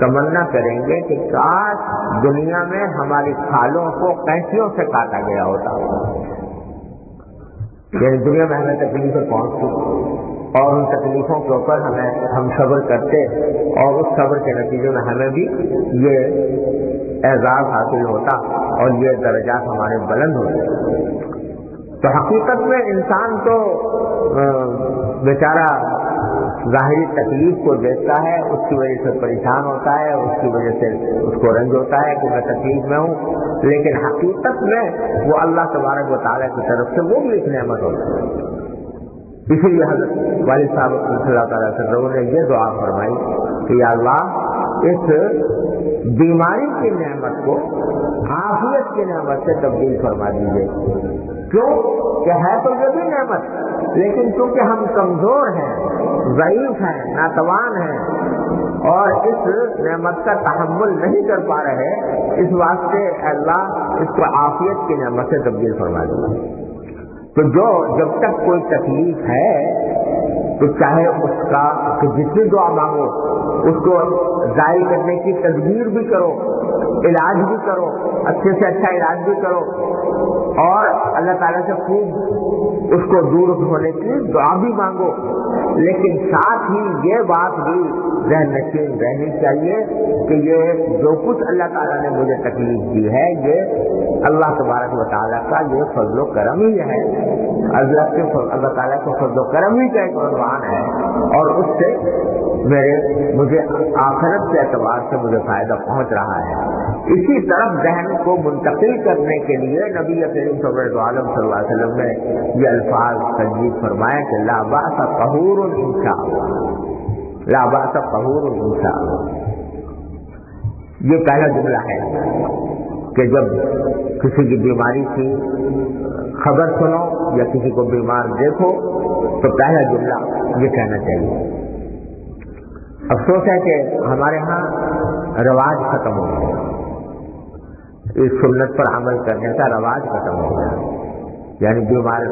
تمنا کریں گے کہ کاش دنیا میں ہماری کھالوں کو کینچیوں سے کاٹا گیا ہوتا، یعنی دنیا میں ہمیں تکلیفیں پہنچتی اور ان تکلیفوں کے اوپر ہم صبر کرتے اور اس صبر کے نتیجے میں ہمیں بھی یہ اعزاز حاصل ہوتا اور یہ درجات ہمارے بلند ہوتے۔ تو حقیقت میں انسان تو بیچارہ ظاہری تکلیف کو دیکھتا ہے، اس کی وجہ سے پریشان ہوتا ہے، اس کی وجہ سے اس کو رنج ہوتا ہے کہ میں تکلیف میں ہوں، لیکن حقیقت میں وہ اللہ تبارک و تعالیٰ کی طرف سے وہ بھی ایک نعمت ہوتی ہے۔ اسی لیے حضرت والد صاحب صلی اللہ تعالیٰ وسلم نے یہ دعا فرمائی کہ یا اللہ اس بیماری کی نعمت کو عافیت کی نعمت سے تبدیل فرما دیجیے۔ کیوں؟ کہ ہے تو یہ بھی نعمت، لیکن چونکہ ہم کمزور ہیں، ضعیف ہیں، ناتوان ہیں اور اس نعمت کا تحمل نہیں کر پا رہے، اس واسطے اللہ اس کو عافیت کی نعمت سے تبدیل فرما دے۔ تو جب تک کوئی تکلیف ہے تو چاہے اس کا کہ جتنی دعا مانگو اس کو ظاہر کرنے کی تدبیر بھی کرو، علاج بھی کرو، اچھے سے اچھا علاج بھی کرو اور اللہ تعالیٰ سے خوب اس کو دور ہونے کی دعا بھی مانگو، لیکن ساتھ ہی یہ بات بھی ذہن نشین رہنی چاہیے کہ یہ جو کچھ اللہ تعالیٰ نے مجھے تکلیف دی ہے یہ اللہ تبارک و تعالیٰ کا یہ فضل و کرم ہی ہے، اللہ تعالیٰ کو فضل و کرم ہی کا ایک عنوان ہے اور اس سے مجھے آخرت کے اعتبار سے مجھے فائدہ پہنچ رہا ہے۔ اسی طرف ذہن کو منتقل کرنے کے لیے نبی کریم صلی اللہ علیہ وسلم نے یہ الفاظ تجویز فرمایا کہ لا باس طہور انشاءاللہ، لا باس طہور انشاءاللہ۔ یہ پہلا جملہ ہے کہ جب کسی کی بیماری کی خبر سنو یا کسی کو بیمار دیکھو تو پہلا جملہ یہ کہنا چاہیے۔ افسوس ہے کہ ہمارے ہاں رواج ختم ہو گیا، اس سنت پر عمل کرنے کا رواج ختم ہو گیا، یعنی بیمار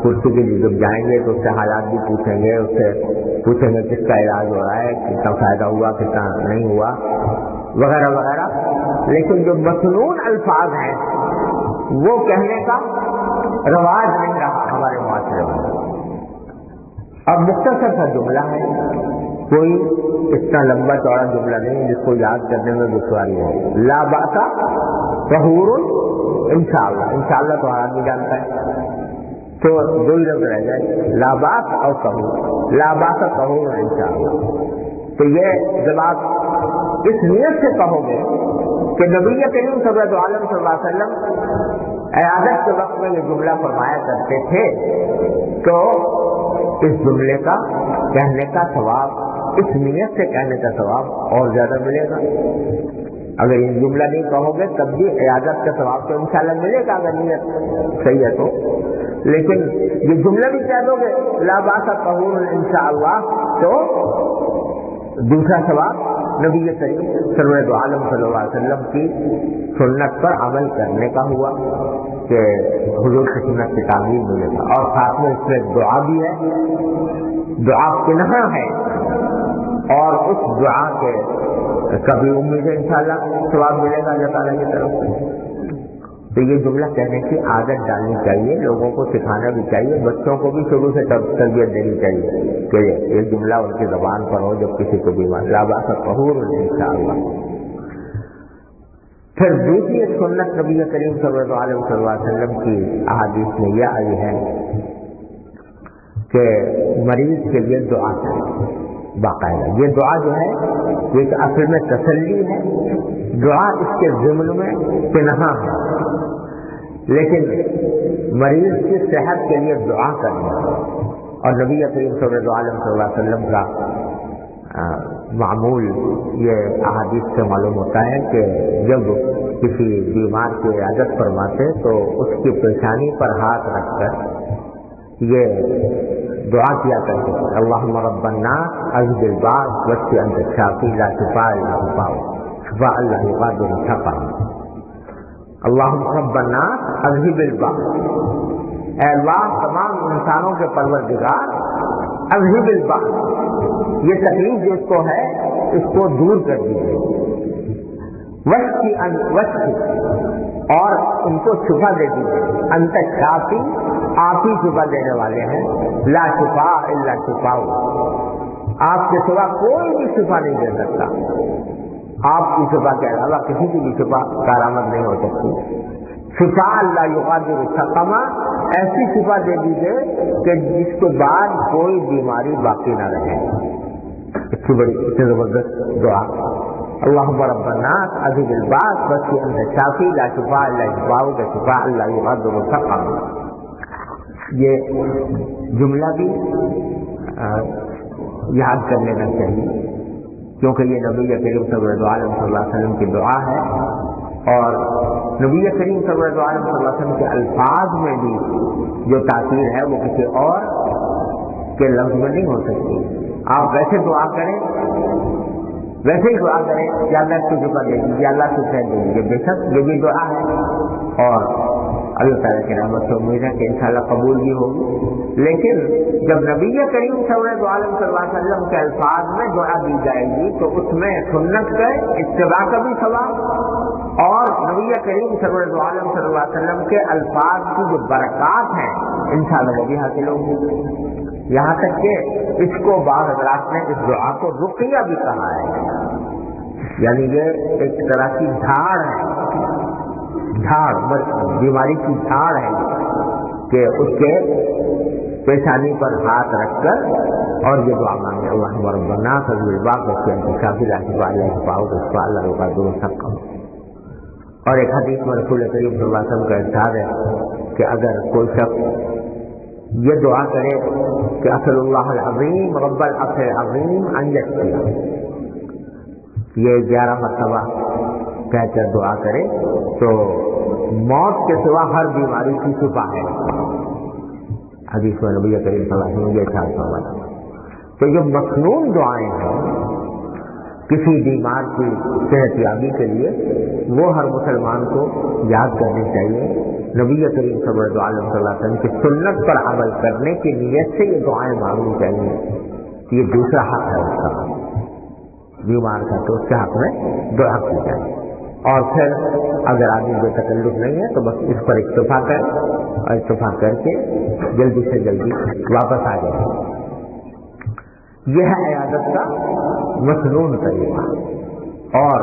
کرسی کے لیے جب جائیں گے تو اس سے حالات بھی پوچھیں گے، اس سے پوچھیں گے کس کا علاج ہو رہا ہے، کتنا فائدہ ہوا کتنا نہیں ہوا وغیرہ وغیرہ، لیکن جو مسنون الفاظ ہیں وہ کہنے کا رواج نہیں رہا ہمارے معاشرے میں۔ اب مختصر سا جملہ ہے، کوئی اتنا لمبا چوڑا جملہ نہیں جس کو یاد کرنے میں دشواری ہے۔ لا باس طہور انشاءاللہ، انشاءاللہ تو ہر آدمی جانتا ہے، تو دو ہی لفظ رہ جائے، لا باس اور طہور، لا باس طہور انشاءاللہ۔ تو یہ جب آپ اس نیت سے کہو گے کہ نبی کریم صلی اللہ علیہ وسلم عیادت کے وقت میں یہ جملہ فرمایا کرتے تھے تو اس جملے کا کہنے کا ثواب، اس نیت سے کہنے کا ثواب اور زیادہ ملے گا۔ اگر یہ جملہ نہیں کہو گے تب بھی عیادت کا ثواب تو انشاءاللہ ملے گا اگر نیت صحیح ہے تو، لیکن یہ جملہ بھی کہہ دو گے لا باس طہور انشاءاللہ تو دوسرا ثواب نبی کریم سرور عالم صلی اللہ علیہ وسلم کی سنت پر عمل کرنے کا ہوا کہ حضور کی سنت کی تعمیر ملے گا، اور ساتھ میں اس میں دعا بھی ہے، دعا کنہا ہے اور اس دعا کے کبھی امید ہے انشاءاللہ ثواب ملے گا اللہ تعالیٰ کی طرف سے۔ تو یہ جملہ کہنے کی عادت ڈالنی چاہیے، لوگوں کو سکھانا بھی چاہیے، بچوں کو بھی شروع سے تربیت دینی چاہیے کہ یہ جملہ ان کی زبان پر ہو جب کسی کو بیمار لا باس طہور انشاءاللہ۔ پھر دوسری سنت نبی کریم صلی اللہ علیہ وسلم کی احادیث میں یہ آئی ہے کہ مریض کے لیے دعا کریں باقاعدہ۔ یہ دعا جو ہے یہ اصل میں تسلی ہے، دعا اس کے ضمن میں پنہا ہے، لیکن مریض کی صحت کے لیے دعا کرنا اور نبی کریم صلی اللہ علیہ وسلم کا معمول یہ احادیث سے معلوم ہوتا ہے کہ جب کسی بیمار کی عیادت فرماتے تو اس کی پیشانی پر ہاتھ رکھ کر یہ دعا کیا کرتے ہیں، اللہم رب الناس اذهب الباس واشف انت الشافی لا شفاء الا شفاؤک شفاء لا یغادر سقما۔ اللہم رب الناس اذهب الباس، اے اللہ تمام انسانوں کے پروردگار، اذهب الباس، یہ تکلیف جس کو ہے اس کو دور کر دیجیے، واشفی اور ان کو شفا دے دیجیے، انت شافی، آپ ہی شفا دینے والے ہیں، لا شفاء الا شفاؤک، آپ کے سوا کوئی بھی شفا نہیں دے سکتا، آپ کی شفا کے علاوہ کسی کی بھی شفا کارآمد نہیں ہو سکتی۔ شفاء لا یغادر سقما، ایسی شفا دے دیجیے کہ جس کے بعد کوئی بیماری باقی نہ رہے۔ اتنی بڑی اتنی زبردست دعا، اللہم رب الناس اذهب الباس واشف انت الشافی لا شفاء الا شفاؤک شفاء لا یغادر سقما۔ یہ جملہ بھی یاد کر لینا چاہیے کیونکہ یہ نبی کریم صلی اللہ علیہ وسلم کی دعا ہے اور نبی کریم صلی اللہ علیہ وسلم کے الفاظ میں بھی جو تاثیر ہے وہ کسی اور کے لفظ میں نہیں ہو سکتی. آپ ویسے دعا کریں، ویسے ہی دعا کریں یا اللہ تجھے کر دے گی یا اللہ تجھے کہہ دے گی، بے شک یہ بھی دعا ہے اور اللہ تعالیٰ کی رحمت سے امید ہے کہ انشاءاللہ قبول بھی ہوگی. لیکن جب نبی کریم صلی اللہ علیہ وسلم کے الفاظ میں دعا دی جائے گی تو اس میں سنت کا اتباع کا بھی ثواب اور نبی کریم صلی اللہ علیہ وسلم کے الفاظ کی جو برکات ہیں انشاءاللہ وہ بھی حاصل ہوگی. یہاں تک کہ اس کو بعض حضرات نے اس دعا کو رقیہ بھی کہا ہے، یعنی یہ ایک طرح کی جھاڑ ہے، جھاڑ بیماری کی جھاڑ ہے کہ اس کے پیشانی پر ہاتھ رکھ کر اور یہ دعا مانگے اللہم ربنا فضل الباق اس کے انتشافی لاحب علیہ پاؤ اس کو اللہ کا درست حق. اور ایک حدیث میں رسول کریم صلی اللہ علیہ وسلم کا ارشاد ہے کہ اگر کوئی شخص یہ دعا کرے کہ اسأل اللہ العظیم رب العرش العظیم ان یشفیہ، یہ 11 مرتبہ کہہ کر دعا کرے تو موت کے سوا ہر بیماری کی شفا ہے. حدیث میں نبی کریم صلی اللہ علیہ وسلم یہ ارشاد فرمایا. تو جو مسنون دعائیں ہیں کسی بیمار کی صحت یابی کے لیے وہ ہر مسلمان کو یاد کرنی چاہیے. نبی کریم صلی اللہ علیہ وسلم کی سنت پر عمل کرنے کی نیت سے یہ دعائیں مانگنی چاہیے. یہ دوسرا حق ہے اس کا، بیمار کا، تو اس کے حق میں دعا کی جائے. اور پھر اگر آدمی بے تکلف نہیں ہے تو بس اس پر اکتفا کرے اور اکتفا کر کے جلدی سے جلدی واپس آ جائے. یہ ہے عیادت کا مسنون طریقہ. اور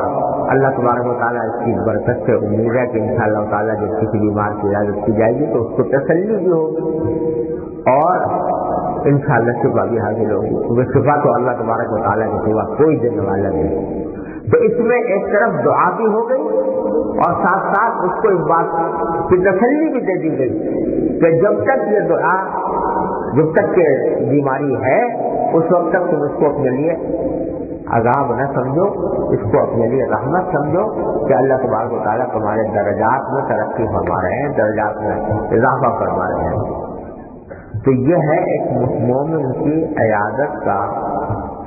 اللہ تبارک و تعالیٰ اس کی برکت سے امید ہے کہ انشاءاللہ تعالیٰ جب کسی بیمار کی عیادت کی جائے گی تو اس کو تسلی بھی ہوگی اور انشاءاللہ شفا بھی حاصل ہوگی. وہ شفا تو اللہ تبارک و تعالیٰ کے سوا کوئی دینے والا نہیں. تو اس میں ایک طرف دعا بھی ہو گئی اور ساتھ ساتھ اس کو اس بات کی تسلی بھی دے دی گئی کہ جب تک یہ دعا، جب تک کہ بیماری ہے اس وقت تک تم اس کو اپنے لیے عذاب نہ سمجھو، اس کو اپنے لیے رحمت سمجھو کہ اللہ تبارک و تعالیٰ تمہارے درجات میں ترقی فرما رہے ہیں، درجات میں اضافہ فرما رہے ہیں. تو یہ ہے ایک مومن کی عیادت کا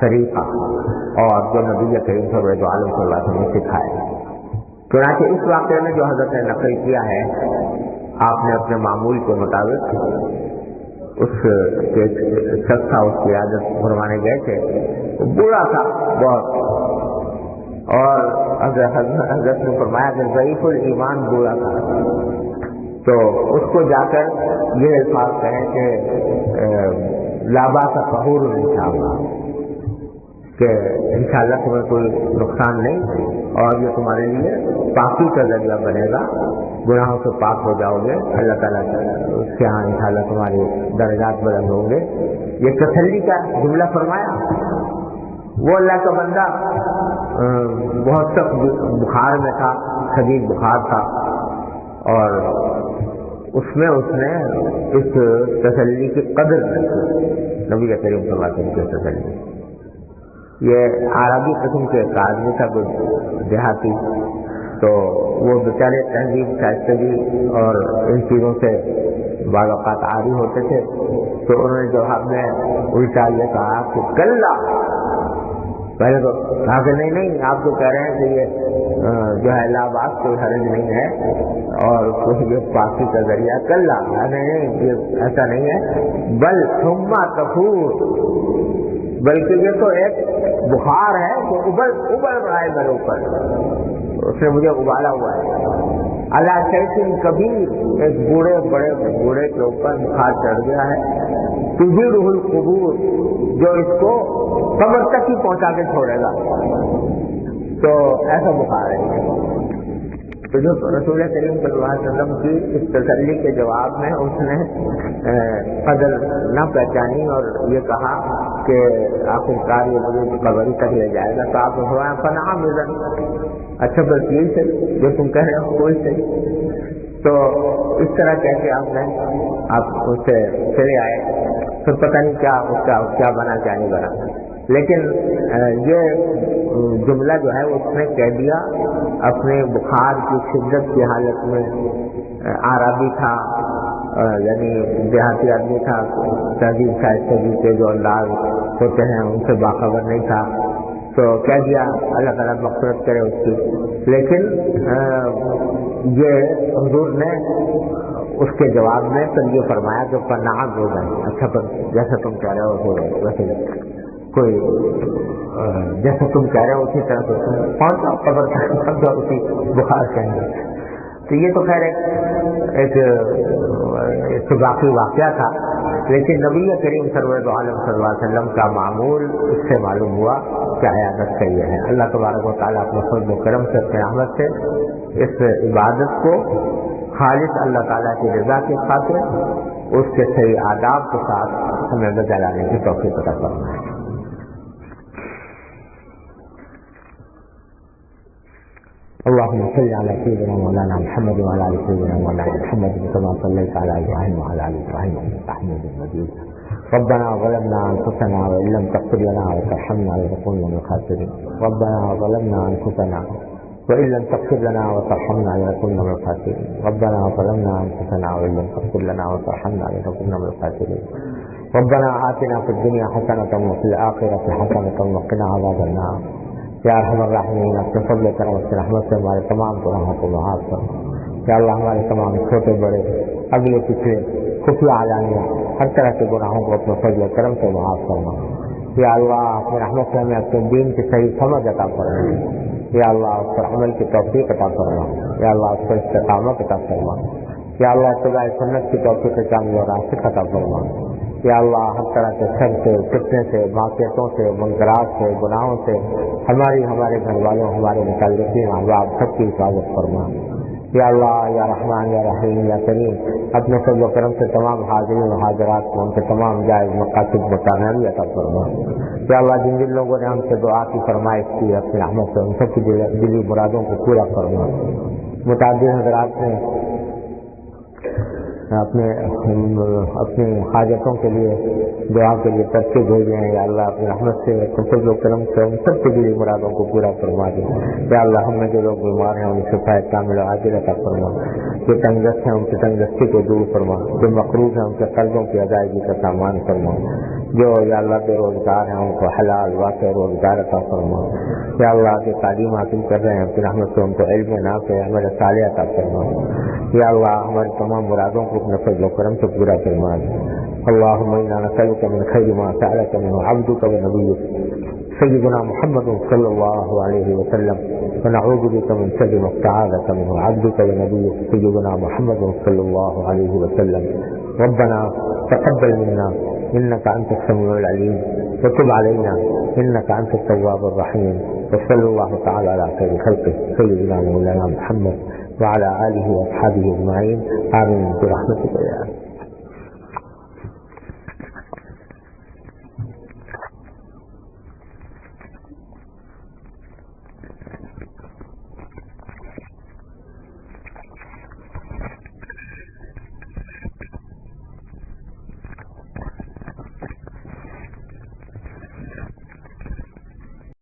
طریقہ اور جو نبی کریم صلی اللہ علیہ وسلم نے سکھایا. چنانچہ اس واقعے میں جو حضرت نے نقل کیا ہے آپ نے اپنے معمول کے مطابق اس کے شخص تھا، اس کی عادت فرمانے گئے تھے، وہ بوڑھا تھا بہت اور حضرت نے فرمایا کہ ضعیف الایمان بوڑھا تھا. تو اس کو جا کر یہ الفاظ کہیں کہ لا باس طہور انشاءاللہ، کہ انشاءاللہ تمہیں کوئی نقصان نہیں اور یہ تمہارے لیے پاکی کا ذریعہ بنے گا، گناہوں سے پاک ہو جاؤ گے، اللہ تعالیٰ اس کے ہاں انشاءاللہ تمہارے درجات بلند ہوں گے. یہ تسلی کا جملہ فرمایا. وہ اللہ کا بندہ بہت سخت بخار میں تھا، شدید بخار تھا اور اس نے اس تسلی کی قدر رکھی، نبی کریم صلی اللہ علیہ وسلم کی تسلی. یہ عربی قسم کے ایک آدمی تھا، کوئی دیہاتی، تو وہ بیچارے تہذیب شائستگی اور ان چیزوں سے بعض اوقات عاری ہوتے تھے. تو انہوں نے جواب میں الٹا یہ کہا کہ کلا، پہلے تو کہا کہ نہیں آپ تو کہہ رہے ہیں کہ یہ جو ہے لاباس کوئی حرج نہیں ہے اور کوئی یہ پاکی کا ذریعہ، کلا نہیں یہ ایسا نہیں ہے، بل ثم طہور، بلکہ یہ تو ایک بخار ہے جو ابل رہا ہے میرے اوپر، اس نے مجھے ابالا ہوا ہے. اللہ شیخ کبیر، ایک بڑے بوڑھے کے اوپر بخار چڑھ گیا ہے، تجیرہ القبور، جو اس کو قبر تک ہی پہنچا کے چھوڑے گا. تو ایسا بخار ہے. تو جو رسول کریم صلی اللہ علیہ وسلم کی اس تسلی کے جواب میں اس نے قدر نہ پہچانی اور یہ کہا کہ آخرکار یہ مجھے قبر تک لے جائے گا. تو آپ نے فرمایا فنعم اذن، اچھا بس یہی صحیح جو تم کہہ رہے ہو وہی صحیح. تو اس طرح کہہ کے آپ اس سے چلے آئے. پھر پتہ نہیں کیا اس کا کیا بنا کیا نہیں بنا. لیکن یہ جملہ جو ہے اس نے کہہ دیا اپنے بخار کی شدت کی حالت میں، عربی تھا یعنی دیہاتی آدمی تھا، تہذیب شائستگی کے جو انداز ہوتے ہیں ان سے باخبر نہیں تھا، تو کہہ دیا اللہ تعالیٰ مغفرت کرے اس کی. لیکن یہ حضور نے اس کے جواب میں پھر یہ فرمایا کہ پناہ ہو گئے. اچھا پر جیسا تم کہہ رہے ہو ویسے کوئی جیسا تم کہہ رہے ہو اسی طرح سے کون سا قبر سمجھو اسی بخار کہیں گے. تو یہ تو خیر ایک اتفاقی واقعہ تھا، لیکن نبی کریم سرور عالم صلی اللہ علیہ وسلم کا معمول اس سے معلوم ہوا کہ عیادت کا یہ ہے. اللہ تبارک و تعالیٰ اپنے فضل و کرم سے، اپنے رحمت سے اس عبادت کو خالص اللہ تعالیٰ کی رضا کی خاطر اس کے صحیح آداب کے ساتھ ہمیں بجا لانے کی توفیق عطا فرمائے. اللهم صل على سيدنا مولانا محمد وعلى ال سيدنا مولانا محمد كما صليت على ابراهيم وعلى ال ابراهيم انك حميد مجيد. ربنا ظلمنا انفسنا وان لم تغفر لنا وترحمنا لنكونن من الخاسرين. ربنا ظلمنا انفسنا وان لم تغفر لنا وترحمنا لنكونن من الخاسرين. ربنا ظلمنا انفسنا وان لم تغفر لنا وترحمنا لنكونن من الخاسرين. ربنا آتنا في الدنيا حسنة وفي الآخرة حسنة وقنا عذاب النار. یا ارحم الراحمین، اپنے فضل کرم سے رحمت سے ہمارے تمام گناہوں کو معاف فرما. یا اللہ ہمارے تمام چھوٹے بڑے اگلے پچھلے خفیہ علانیہ ہر طرح کے گناہوں کو اپنے فضل کرم سے معاف فرما. یا اللہ اپنے رحمت سے ہمیں اپنے دین کی صحیح سمجھ عطا فرما. یا اللہ اس پر عمل کی توفیق عطا فرما. یا اللہ اس پر استقامت عطا فرما. یا اللہ اتباع سنت کی توفیق کامل اور راسخ عطا فرما. یا اللہ ہر طرح کے شر سے، فتنے سے، معصیتوں سے، منکرات سے، گناہوں سے ہمارے گھر والوں، ہمارے متعلقین احباب سب کی حفاظت فرما. یا اللہ یا رحمان یا رحیم یا کریم، اپنے فضل و کرم سے تمام حاضرین و حاضرات کو ان کے تمام جائز مقاصد میں کامیابی عطا فرما. یا اللہ جن جن لوگوں نے ہم سے دعا کی فرمائش کی اپنی رحمت سے ان سب کی دلی مرادوں کو پورا فرما. متعدد حضرات نے اپنی حاجتوں کے لیے دعا کے لیے ترقی بھیجے ہیں. یا اللہ اپنی رحمت سے فضل و کرم سے ان سب کی دلی مرادوں کو پورا فرما دیں. یا اللہ ہم میں جو لوگ بیمار ہیں ان سے شفا کامل عاجل عطا فرما. جو تنگست ہیں ان کی تنگستی کو دور فرما. جو مقروض ہیں ان کے قرضوں کی ادائیگی کا سامان فرما. جو یا اللہ بے روزگار ہیں ان کو حلال واقع روزگار عطا فرما. یا اللہ جو تعلیم حاصل کر رہے ہیں اپنی رحمت سے ان کو علم نافع عمل صالح عطا فرما. یا اللہ ہماری تمام مرادوں کو اپنے فضل و کرم سے پورا فرما دیں. اللهم انا نسألك من خير ما سألك منه عبدك ونبيك سيدنا محمد صلى الله عليه وسلم، ونعوذ بك من شر ما استعاذك منه عبدك ونبيك سيدنا محمد صلى الله عليه وسلم. ربنا تقبل منا انك انت السميع العليم وتب علينا انك انت التواب الرحيم. وصلى الله تعالى على خير خلقه سيدنا مولانا محمد وعلى آله واصحابه اجمعين. آمين برحمتك يا